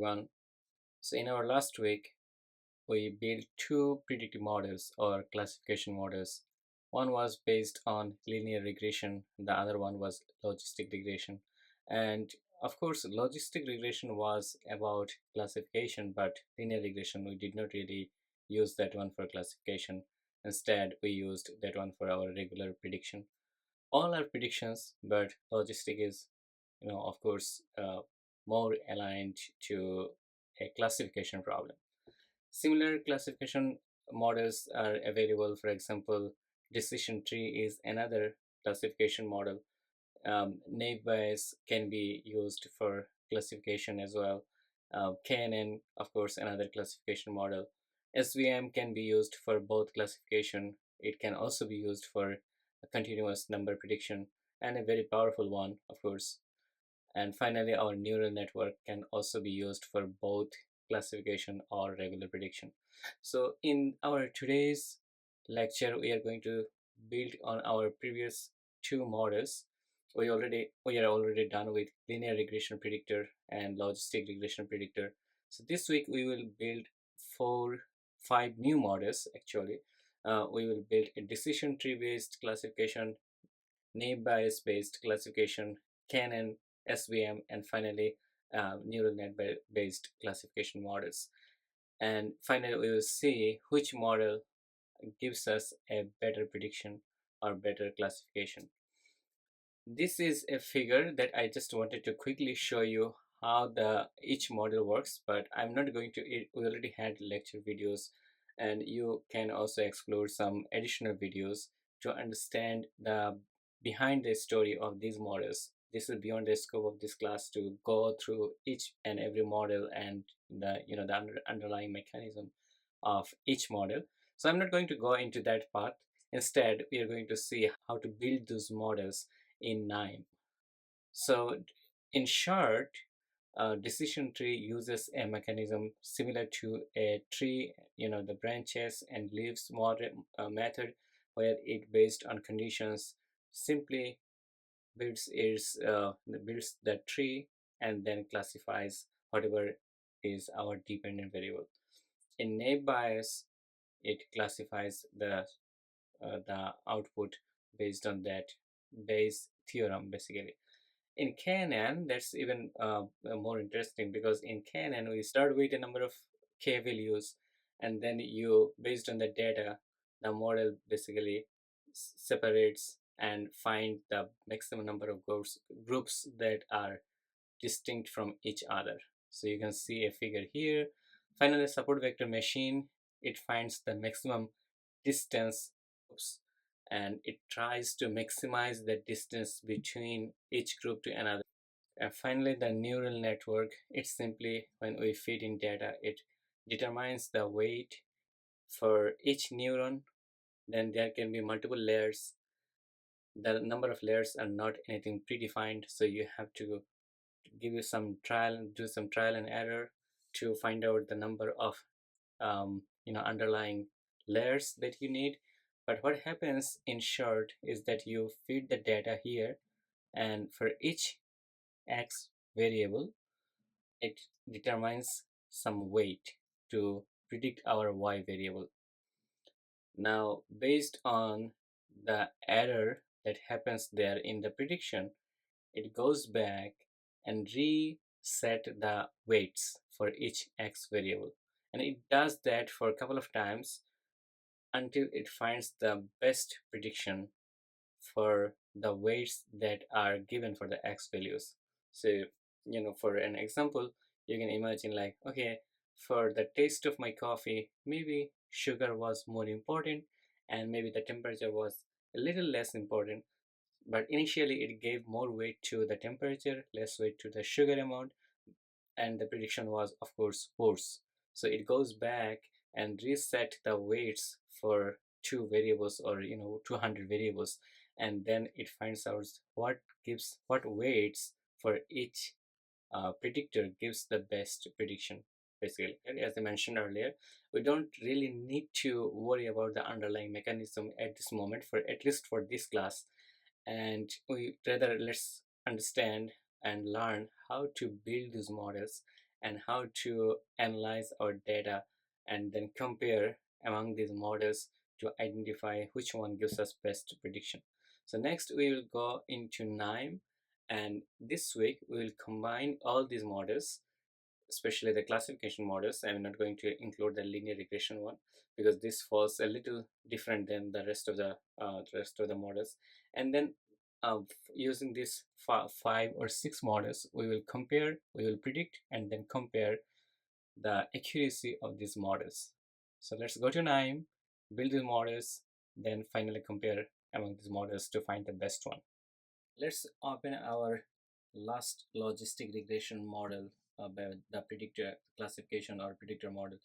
everyone. So in our last week, we built two predictive models or classification models. One was based on linear regression, the other one was logistic regression. And of course, logistic regression was about classification, but linear regression, we did not really use that one for classification. Instead, we used that one for our regular prediction. All are predictions, but logistic is, of course, more aligned to a classification problem. Similar classification models are available. For example, decision tree is another classification model. Naïve Bayes can be used for classification as well. KNN, of course, another classification model. SVM can be used for both classification. It can also be used for a continuous number prediction, and a very powerful one, of course. And finally, our neural network can also be used for both classification or regular prediction. So in our today's lecture, we are going to build on our previous two models. We are already done with linear regression predictor and logistic regression predictor. So this week we will build five new models actually. We will build a decision tree based classification, naive Bayes based classification, KNN, SVM, and finally neural net based classification models. And finally, we will see which model gives us a better prediction or better classification. This is a figure that I just wanted to quickly show you how each model works, but I'm not going to. We already had lecture videos, and you can also explore some additional videos to understand the behind the story of these models. This is beyond the scope of this class to go through each and every model and the underlying mechanism of each model. So I'm not going to go into that path. Instead, we are going to see how to build those models in KNIME. So in short, a decision tree uses a mechanism similar to a tree, the branches and leaves method, where it based on conditions simply builds the tree and then classifies whatever is our dependent variable. In Naïve Bayes, it classifies the output based on that Bayes theorem basically. In KNN, that's even more interesting, because in KNN we start with a number of k values, and then you, based on the data, the model basically separates and find the maximum number of groups that are distinct from each other. So you can see a figure here. Finally, support vector machine, it finds the maximum distance groups, and it tries to maximize the distance between each group to another. And finally, the neural network, it's simply, when we feed in data, it determines the weight for each neuron. Then there can be multiple layers. The number of layers are not anything predefined, so you have to do some trial and error to find out the number of underlying layers that you need. But what happens in short is that you feed the data here, and for each x variable, it determines some weight to predict our y variable. Now, based on the error that happens there in the prediction, it goes back and reset the weights for each x variable. And it does that for a couple of times until it finds the best prediction for the weights that are given for the x values. So, for an example, you can imagine like, okay, for the taste of my coffee, maybe sugar was more important and maybe the temperature was a little less important. But initially it gave more weight to the temperature, less weight to the sugar amount, and the prediction was, of course, worse. So it goes back and reset the weights for two variables, or 200 variables, and then it finds out what weights for each predictor gives the best prediction basically. And as I mentioned earlier, we don't really need to worry about the underlying mechanism at this moment, for at least for this class, and we rather let's understand and learn how to build these models and how to analyze our data and then compare among these models to identify which one gives us best prediction. So next we will go into KNIME, and this week we will combine all these models, especially the classification models. I'm not going to include the linear regression one because this falls a little different than the rest of the models. And then using these 5 or 6 models, we will predict and then compare the accuracy of these models. So let's go to KNIME, build the models, then finally compare among these models to find the best one. Let's open our last logistic regression model about the predictor classification or predictor model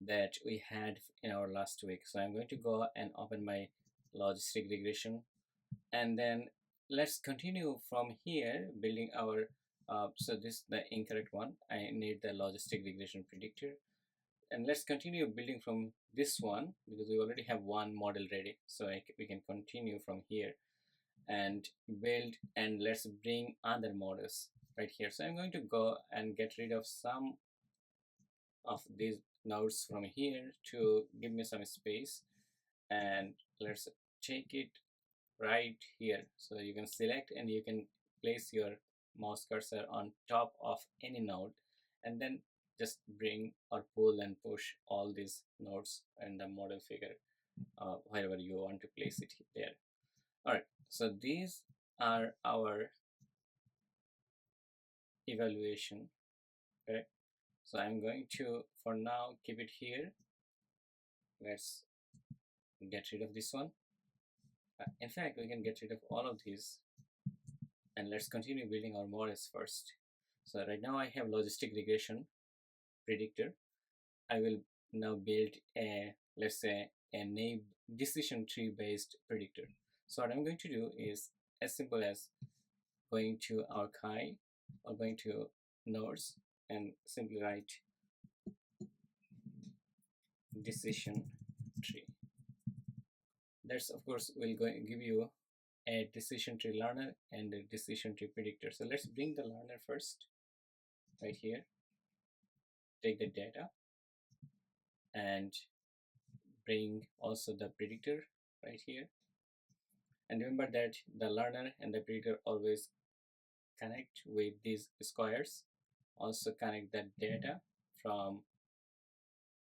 that we had in our last week. So I'm going to go and open my logistic regression, and then let's continue from here building our so this is the incorrect one. I need the logistic regression predictor, and let's continue building from this one because we already have one model ready. So we can continue from here and build, and let's bring other models right here. So I'm going to go and get rid of some of these nodes from here to give me some space, and let's take it right here. So you can select and you can place your mouse cursor on top of any node, and then just bring or pull and push all these nodes in the model figure wherever you want to place it there. All right, so these are our evaluation, correct? So I'm going to for now keep it here. Let's get rid of this one. In fact, we can get rid of all of these, and let's continue building our models first. So right now I have logistic regression predictor. I will now build a, let's say, a naive decision tree based predictor. So what I'm going to do is as simple as going to archive or going to nodes and simply write decision tree. That's of course will go and give you a decision tree learner and a decision tree predictor. So let's bring the learner first right here, take the data, and bring also the predictor right here. And remember that the learner and the predictor always connect with these squares. Also connect the data from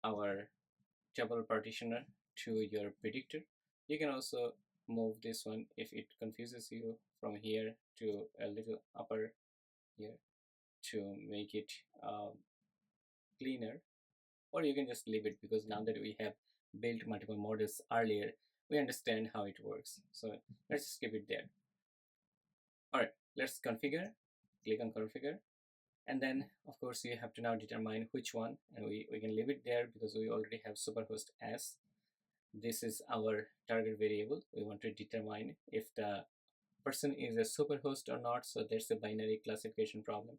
our table partitioner to your predictor. You can also move this one if it confuses you from here to a little upper here to make it cleaner, or you can just leave it because now that we have built multiple models earlier, we understand how it works. So let's just keep it there. All right, let's configure, click on configure, and then of course you have to now determine which one, and we can leave it there because we already have superhost as. This is our target variable. We want to determine if the person is a superhost or not, so there's a binary classification problem.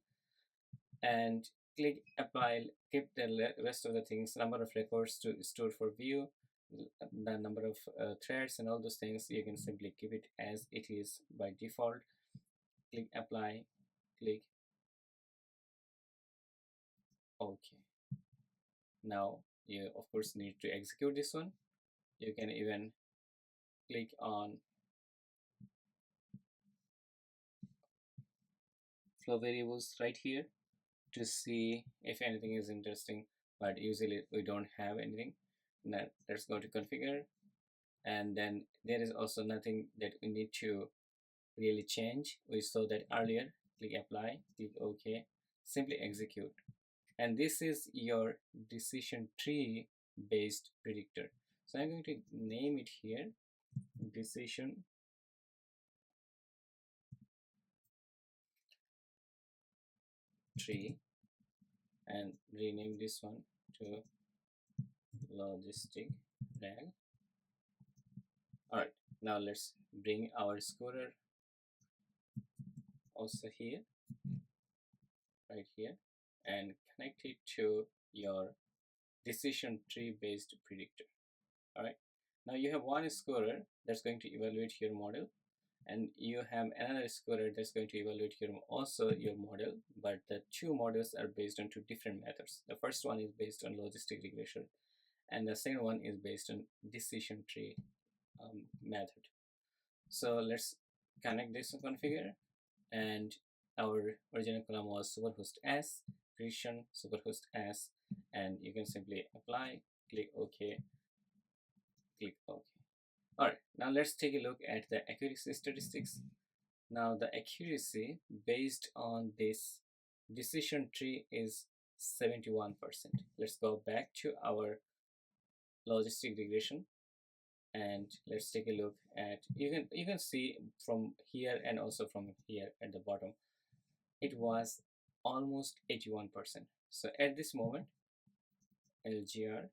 And click apply, keep the rest of the things, number of records to store for view, the number of threads and all those things, you can simply keep it as it is by default. Click apply, click OK. Now you of course need to execute this one. You can even click on flow variables right here to see if anything is interesting, but usually we don't have anything. Now let's go to configure, and then there is also nothing that we need to really change. We saw that earlier. Click apply, click OK, simply execute, and this is your decision tree based predictor. So I'm going to name it here decision tree and rename this one to logistic reg. All right, now let's bring our scorer also here, right here, and connect it to your decision tree based predictor. All right, now you have one scorer that's going to evaluate your model, and you have another scorer that's going to evaluate your your model, but the two models are based on two different methods. The first one is based on logistic regression, and the second one is based on decision tree method. So let's connect this configure, and our original column was superhost S, precision superhost S, and you can simply apply, click OK, click OK. Alright, now let's take a look at the accuracy statistics. Now the accuracy based on this decision tree is 71%. Let's go back to our logistic regression, and let's take a look at, you can see from here and also from here at the bottom, it was almost 81%. So at this moment, LGR,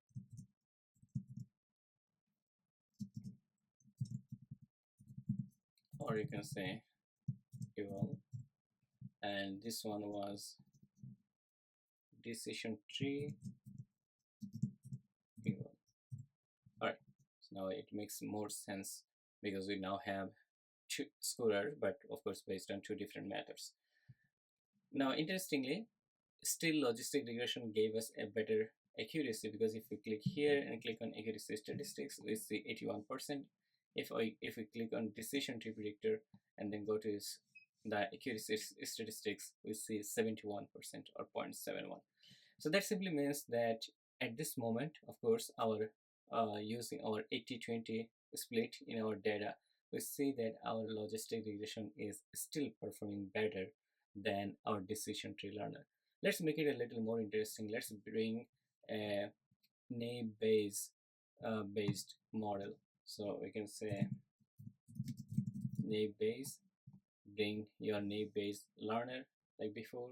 or you can say eval, and this one was decision tree eval. All right, so now it makes more sense because we now have two scorers, but of course based on two different methods. Now interestingly, still logistic regression gave us a better accuracy, because if we click here and click on accuracy statistics, we see 81%. If we click on decision tree predictor and then go to the accuracy statistics, we see 71% or 0.71. So that simply means that at this moment, of course, our using our 80-20 split in our data, we see that our logistic regression is still performing better than our decision tree learner. Let's make it a little more interesting. Let's bring a Naïve Bayes based model. So we can say Naïve Bayes, bring your Naïve Bayes learner like before,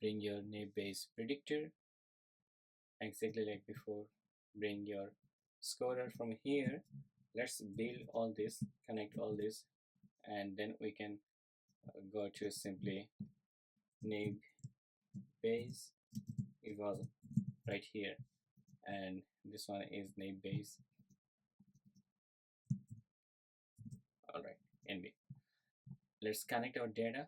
bring your Naïve Bayes predictor exactly like before, bring your scorer from here. Let's build all this, connect all this, and then we can go to simply Naïve Bayes eval right here, and this one is Naïve Bayes. All right, NB. Let's connect our data.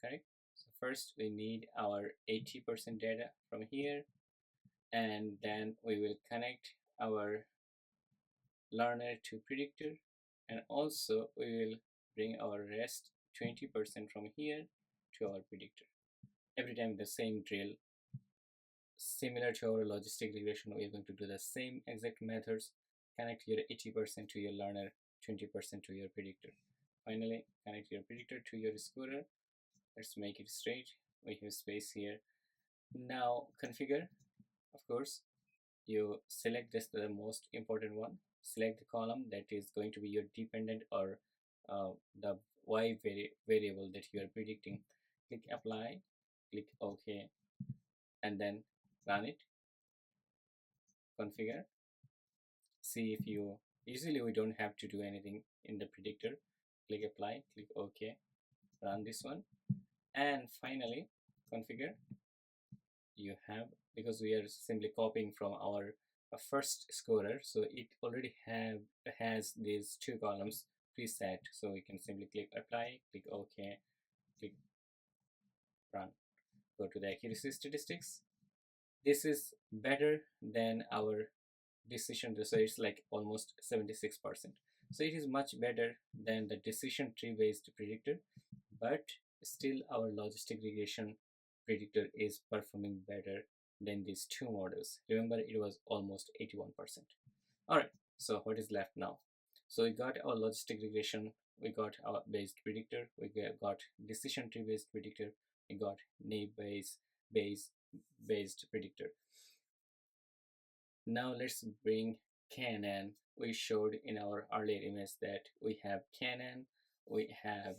Correct. So first we need our 80% data from here, and then we will connect our learner to predictor, and also we will bring our rest 20% from here to our predictor. Every time the same drill, similar to our logistic regression, we are going to do the same exact methods. Connect your 80% to your learner, 20% to your predictor. Finally, connect your predictor to your scorer. Let's make it straight. We have space here. Now configure. Of course, you select just the most important one. Select the column that is going to be your dependent or the y variable that you are predicting. Click apply, click OK, and then run it. Configure. See if you, usually we don't have to do anything in the predictor. Click apply, click OK, run this one, and finally configure. You have, because we are simply copying from our first scorer, so it already has these two columns preset, so we can simply click apply, click OK, click run. Go to the accuracy statistics. This is better than our decision tree, so it's like almost 76%. So it is much better than the decision tree based predictor, but still our logistic regression predictor is performing better than these two models. Remember, it was almost 81%. All right, so what is left now? So we got our logistic regression, we got our based predictor, we got decision tree based predictor, we got Naïve Bayes based predictor. Now let's bring KNN. We showed in our earlier image that we have KNN, we have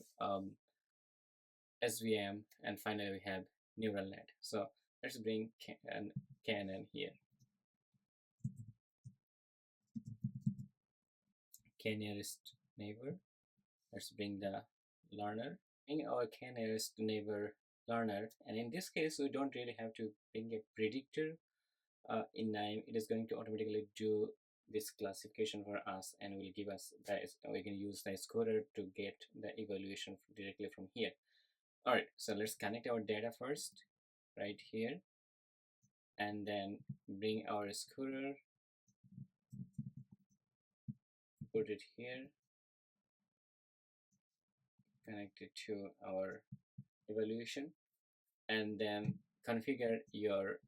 SVM, and finally we have neural net. So let's bring KNN here. K-nearest neighbor. Let's bring the learner. Bring our K-nearest neighbor learner, and in this case we don't really have to bring a predictor in KNIME. It is going to automatically do this classification for us and will give us that. We can use the scorer to get the evaluation directly from here. All right, so let's connect our data first right here, and then bring our scorer, put it here, connect it to our evaluation, and then configure your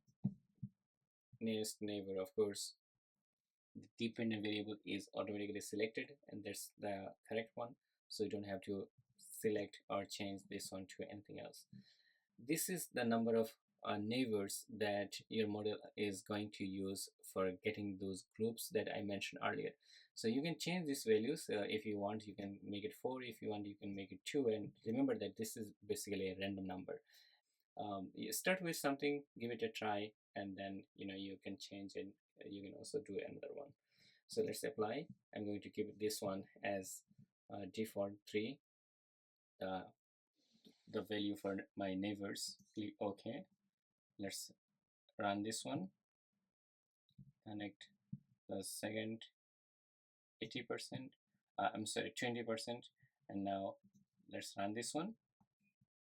nearest neighbor. Of course, the dependent variable is automatically selected, and that's the correct one, so you don't have to select or change this one to anything else. This is the number of neighbors that your model is going to use for getting those groups that I mentioned earlier. So you can change these values. If you want, you can make it 4. If you want, you can make it 2. And remember that this is basically a random number. You start with something, give it a try, and then you can change it. You can also do another one. So let's apply. I'm going to keep this one as default 3, the value for my neighbors. Click OK. Let's run this one, connect the second 80%, I'm sorry, 20%, and now let's run this one.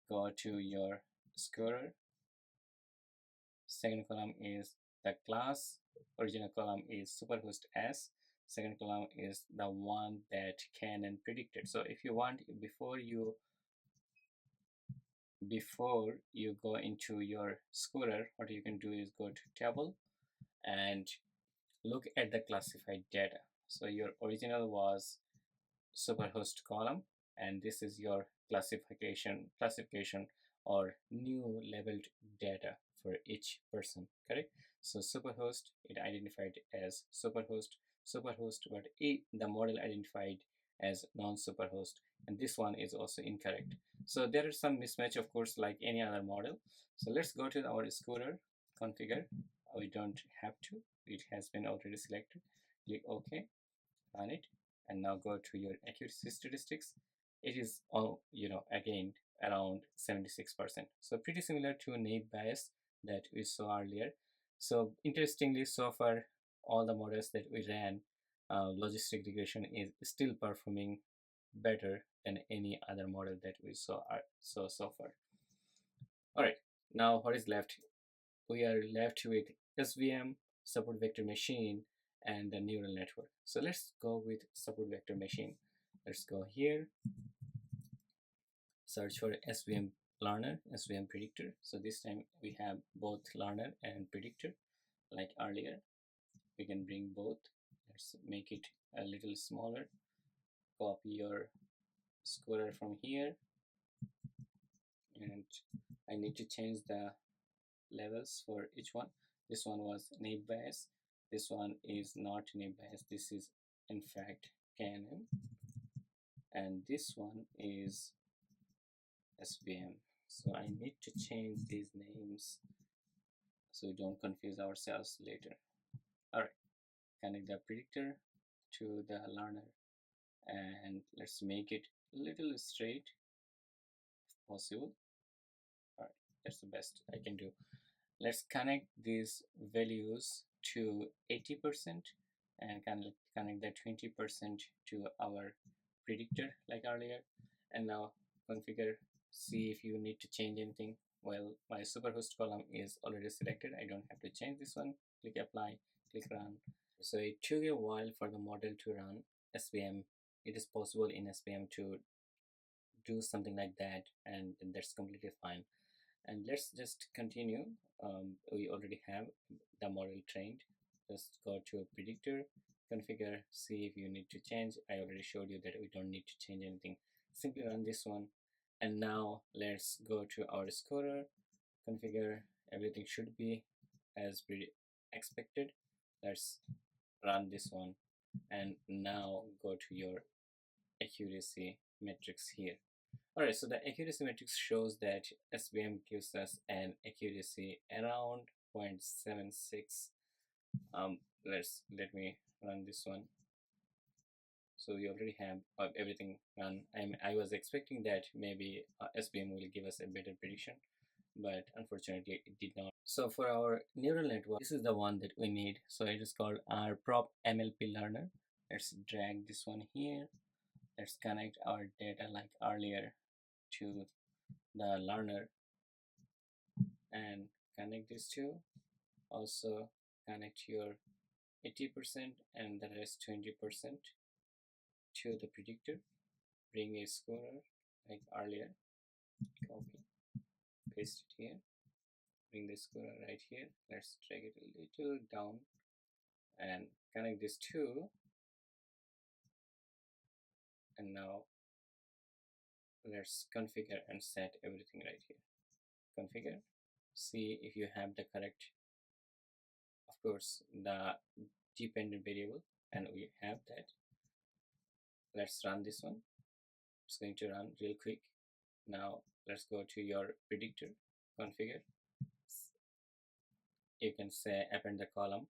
Go to your scorer. Second column is the class, original column is superhost S, second column is the one that KNN predicted. So if you want, before you go into your scorer, what you can do is go to table and look at the classified data. So your original was superhost column, and this is your classification or new labeled data for each person, correct? So superhost, it identified as superhost, but the model identified as non-superhost, and this one is also incorrect. So there is some mismatch, of course, like any other model. So let's go to our scorer, configure. We don't have to, it has been already selected. Click OK, run it, and now go to your accuracy statistics. It is all again around 76%. So pretty similar to Naïve Bayes that we saw earlier. So interestingly, so far all the models that we ran, logistic regression is still performing better than any other model that we saw so far. All right, now what is left? We are left with SVM, support vector machine, and the neural network. So let's go with support vector machine. Let's go here, search for SVM learner, SVM predictor. So this time we have both learner and predictor like earlier. We can bring both. Let's make it a little smaller. Copy your scorer from here, and I need to change the levels for each one. This one was Naïve Bayes. This one is not Naïve Bayes. This is in fact KNN, and this one is SVM. So I need to change these names so we don't confuse ourselves later. All right, connect the predictor to the learner, and let's make it a little straight if possible. All right, that's the best I can do. Let's connect these values to 80% and connect that 20% to our predictor like earlier, and now configure, see if you need to change anything. Well, my superhost column is already selected. I don't have to change this one. Click apply, click run. So it took a while for the model to run SVM. It is possible in SVM to do something like that, and that's completely fine. And let's just continue. We already have the model trained. Just go to a predictor, configure, see if you need to change. I already showed you that we don't need to change anything. Simply run this one. And now let's go to our scorer, configure. Everything should be as expected. Let's run this one, and now go to your accuracy metrics here. Alright, so the accuracy matrix shows that SVM gives us an accuracy around 0.76. Let me run this one. So we already have everything run. I was expecting that maybe SVM will give us a better prediction, but unfortunately it did not. So for our neural network, this is the one that we need. So it is called our prop MLP learner. Let's drag this one here. Let's connect our data like earlier to the learner and connect these two. Also connect your 80% and the rest 20% to the predictor. Bring a scorer like earlier. Copy, paste it here. Bring the scorer right here. Let's drag it a little down and connect these two. And now let's configure and set everything right here. Configure, see if you have the correct, of course, the dependent variable, and we have that. Let's run this one. It's going to run real quick. Now let's go to your predictor, configure. You can say append the column,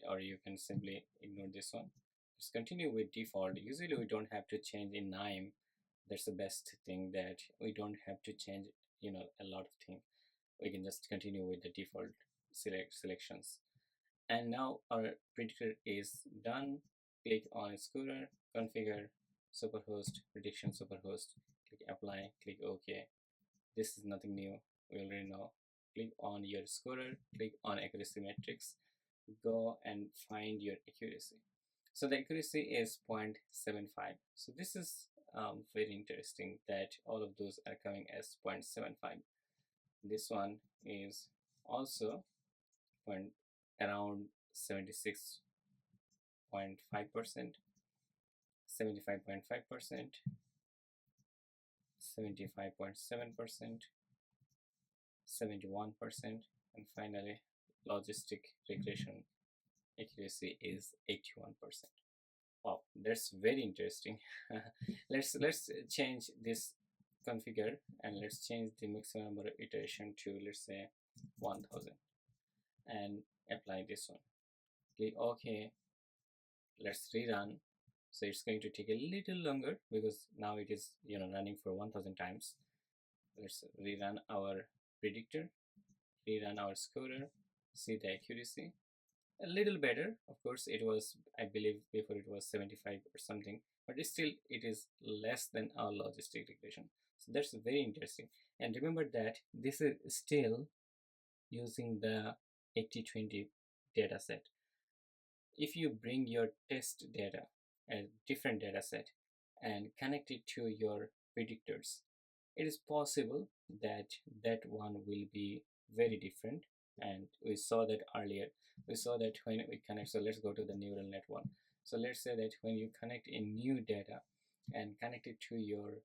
or you can simply ignore this one. Let's continue with default. Usually we don't have to change in KNIME. That's the best thing, that we don't have to change a lot of things. We can just continue with the default selections. And now our predictor is done. Click on Scooter, configure superhost, prediction superhost, click apply, click OK. This is nothing new, we already know. Click on your Scooter, click on accuracy matrix, go and find your accuracy. So the accuracy is 0.75. So this is very interesting that all of those are coming as 0.75. This one is also around 76.5%, 75.5%, 75.7%, 71%, and finally logistic regression accuracy is 81%. Wow, that's very interesting. let's change this configure, and let's change the maximum number of iteration to, let's say, 1000, and apply this one. Click OK. Let's rerun. So it's going to take a little longer because now it is running for 1000 times. Let's rerun our predictor, rerun our scorer, see the accuracy. A little better, of course. It was, I believe, before it was 75 or something, but still it is less than our logistic regression. So that's very interesting. And remember that this is still using the 80-20 data set. If you bring your test data, a different data set, and connect it to your predictors, it is possible that that one will be very different. And we saw that earlier. We saw that when we connect, so let's go to the neural net one. So let's say that when you connect a new data and connect it to your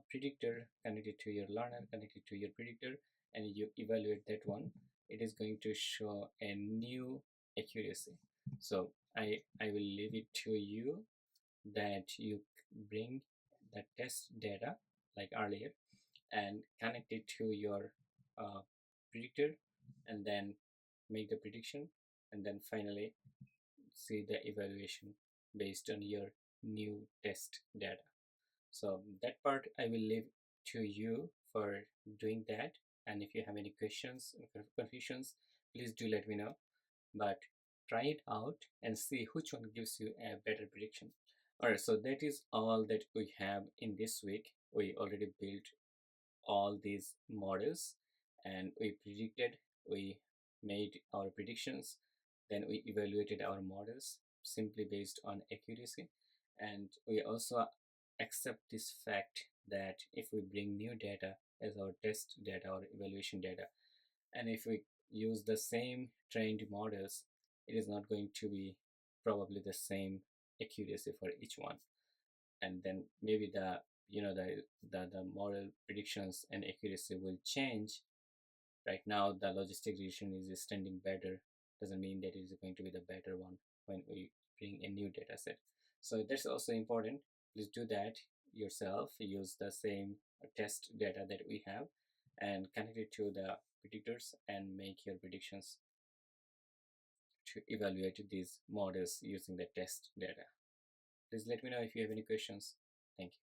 predictor, connect it to your learner, connect it to your predictor, and you evaluate that one, it is going to show a new accuracy. So I will leave it to you that you bring the test data like earlier and connect it to your predictor, and then make the prediction, and then finally see the evaluation based on your new test data. So that part I will leave to you for doing that. And if you have any questions or confusions, please do let me know. But try it out and see which one gives you a better prediction. Alright, so that is all that we have in this week. We already built all these models, and we predicted, we made our predictions, then we evaluated our models simply based on accuracy. And we also accept this fact that if we bring new data as our test data or evaluation data, and if we use the same trained models, it is not going to be probably the same accuracy for each one. And then maybe the model predictions and accuracy will change. Right now the logistic regression is standing better, doesn't mean that it is going to be the better one when we bring a new data set. So that's also important. Please do that yourself. Use the same test data that we have and connect it to the predictors and make your predictions to evaluate these models using the test data. Please let me know if you have any questions. Thank you.